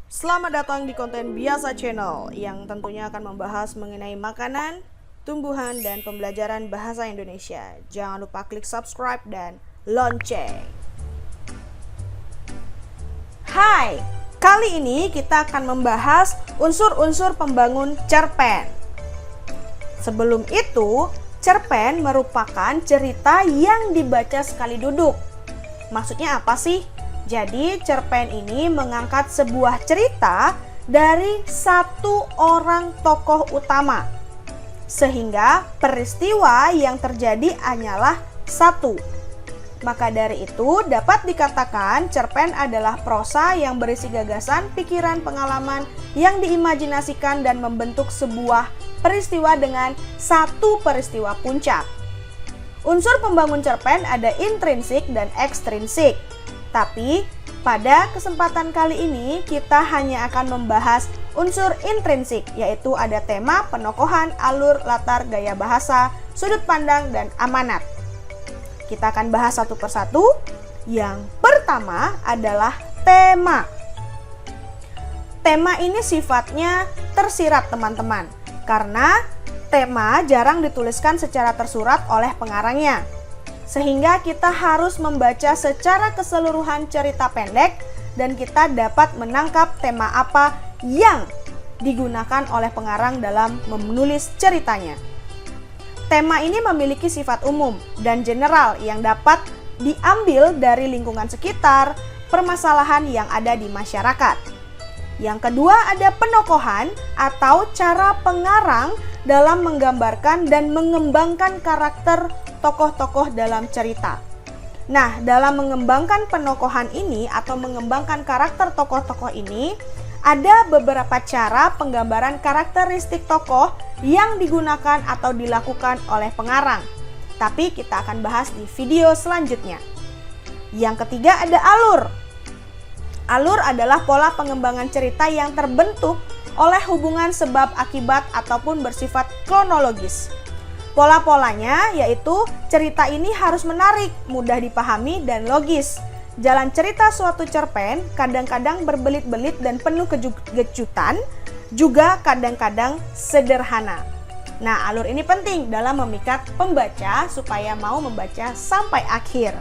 Selamat datang di konten Biasa Channel yang tentunya akan membahas mengenai makanan, tumbuhan, dan pembelajaran bahasa Indonesia. Jangan lupa klik subscribe dan lonceng. Hai, kali ini kita akan membahas unsur-unsur pembangun cerpen. Sebelum itu, cerpen merupakan cerita yang dibaca sekali duduk. Maksudnya apa sih? Jadi cerpen ini mengangkat sebuah cerita dari satu orang tokoh utama, sehingga peristiwa yang terjadi hanyalah satu. Maka dari itu dapat dikatakan cerpen adalah prosa yang berisi gagasan, pikiran, pengalaman yang diimajinasikan dan membentuk sebuah peristiwa dengan satu peristiwa puncak. Unsur pembangun cerpen ada intrinsik dan ekstrinsik. Tapi pada kesempatan kali ini kita hanya akan membahas unsur intrinsik, yaitu ada tema, penokohan, alur, latar, gaya bahasa, sudut pandang, dan amanat. Kita akan bahas satu persatu. Yang pertama adalah tema. Tema ini sifatnya tersirat teman-teman, karena tema jarang dituliskan secara tersurat oleh pengarangnya. Sehingga kita harus membaca secara keseluruhan cerita pendek dan kita dapat menangkap tema apa yang digunakan oleh pengarang dalam menulis ceritanya. Tema ini memiliki sifat umum dan general yang dapat diambil dari lingkungan sekitar, permasalahan yang ada di masyarakat. Yang kedua ada penokohan atau cara pengarang dalam menggambarkan dan mengembangkan karakter tokoh-tokoh dalam cerita. Nah, dalam mengembangkan penokohan ini atau mengembangkan karakter tokoh-tokoh ini, ada beberapa cara penggambaran karakteristik tokoh yang digunakan atau dilakukan oleh pengarang. Tapi kita akan bahas di video selanjutnya. Yang ketiga ada alur. Alur adalah pola pengembangan cerita yang terbentuk oleh hubungan sebab akibat ataupun bersifat kronologis. Pola-polanya yaitu cerita ini harus menarik, mudah dipahami, dan logis. Jalan cerita suatu cerpen kadang-kadang berbelit-belit dan penuh kejutan, juga kadang-kadang sederhana. Nah, alur ini penting dalam memikat pembaca supaya mau membaca sampai akhir.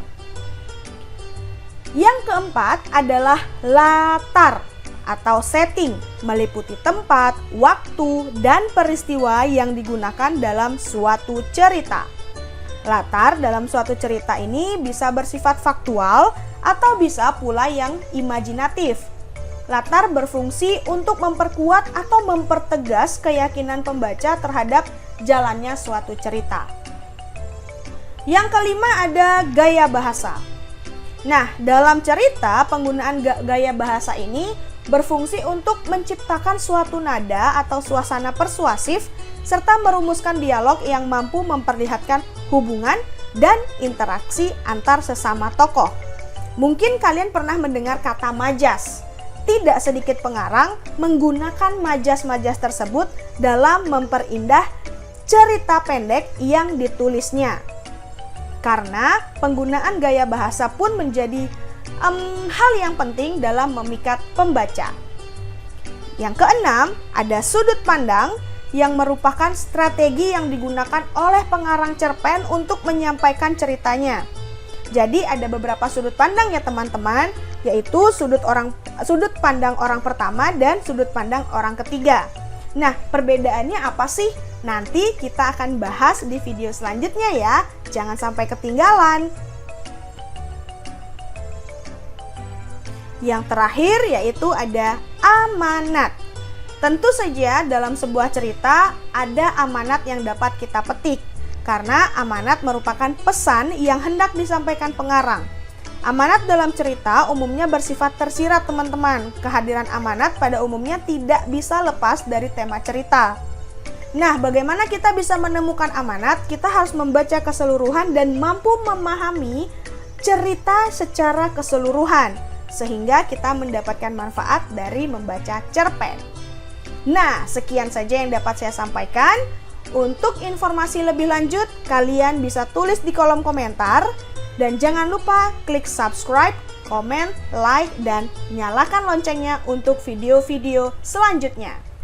Yang keempat adalah latar atau setting, meliputi tempat, waktu, dan peristiwa yang digunakan dalam suatu cerita. Latar dalam suatu cerita ini bisa bersifat faktual atau bisa pula yang imajinatif. Latar berfungsi untuk memperkuat atau mempertegas keyakinan pembaca terhadap jalannya suatu cerita. Yang kelima ada gaya bahasa. Nah, dalam cerita penggunaan gaya bahasa ini berfungsi untuk menciptakan suatu nada atau suasana persuasif serta merumuskan dialog yang mampu memperlihatkan hubungan dan interaksi antar sesama tokoh. Mungkin kalian pernah mendengar kata majas. Tidak sedikit pengarang menggunakan majas-majas tersebut dalam memperindah cerita pendek yang ditulisnya. Karena penggunaan gaya bahasa pun menjadi hal yang penting dalam memikat pembaca. Yang keenam, ada sudut pandang yang merupakan strategi yang digunakan oleh pengarang cerpen untuk menyampaikan ceritanya. Jadi ada beberapa sudut pandang ya teman-teman, yaitu sudut pandang orang pertama dan sudut pandang orang ketiga. Nah, perbedaannya apa sih? Nanti kita akan bahas di video selanjutnya ya. Jangan sampai ketinggalan. Yang terakhir yaitu ada amanat. Tentu saja dalam sebuah cerita ada amanat yang dapat kita petik, karena amanat merupakan pesan yang hendak disampaikan pengarang. Amanat dalam cerita umumnya bersifat tersirat teman-teman. Kehadiran amanat pada umumnya tidak bisa lepas dari tema cerita. Nah, bagaimana kita bisa menemukan amanat? Kita harus membaca keseluruhan dan mampu memahami cerita secara keseluruhan, sehingga kita mendapatkan manfaat dari membaca cerpen. Nah, sekian saja yang dapat saya sampaikan. Untuk informasi lebih lanjut, kalian bisa tulis di kolom komentar. Dan jangan lupa klik subscribe, komen, like, dan nyalakan loncengnya untuk video-video selanjutnya.